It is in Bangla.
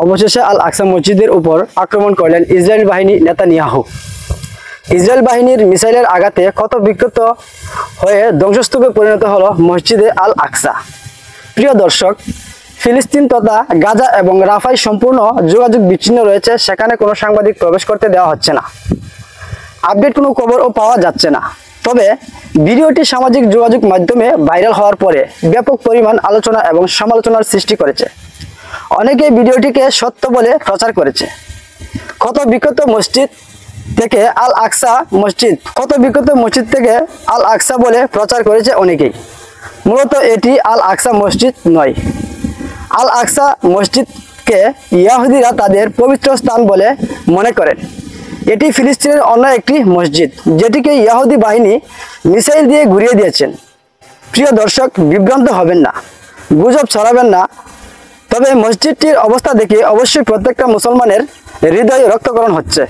অবশেষে আল আকসা মসজিদের উপর আক্রমণ করলেন ইসরায়েল বাহিনী নেতানিয়াহু। ইসরায়েল বাহিনীর মিসাইলের আঘাতে ক্ষত বিক্ষত হয়ে ধ্বংসস্তূপে পরিণত হলো মসজিদে আল আকসা। প্রিয় দর্শক, ফিলিস্তিন তথা গাজা এবং রাফায় সম্পূর্ণ যোগাযোগ বিচ্ছিন্ন রয়েছে। সেখানে কোনো সাংবাদিক প্রবেশ করতে দেওয়া হচ্ছে না। আপডেট কোনো খবরও পাওয়া যাচ্ছে না। তবে ভিডিওটি সামাজিক যোগাযোগ মাধ্যমে ভাইরাল হওয়ার পরে ব্যাপক পরিমাণ আলোচনা এবং সমালোচনার সৃষ্টি করেছে। অনেকে ভিডিওটিকে সত্য বলে প্রচার করেছে। ক্ষত বিক্ষত মসজিদ থেকে আল আকসা বলে প্রচার করেছে অনেকেই। মূলত এটি আল আকসা মসজিদ নয়। আল আকসা মসজিদকে ইহুদিরা তাদের পবিত্র স্থান বলে মনে করেন। এটি ফিলিস্তিনের অন্য একটি মসজিদ, যেটিকে ইহুদি বাহিনী মিসাইল দিয়ে ঘুরিয়ে দিয়েছেন। প্রিয় দর্শক, বিভ্রান্ত হবেন না, গুজব ছড়াবেন না। তবে মসজিদটির অবস্থা দেখে অবশ্যই প্রত্যেকটা মুসলমানের হৃদয়ে রক্তক্ষরণ হচ্ছে।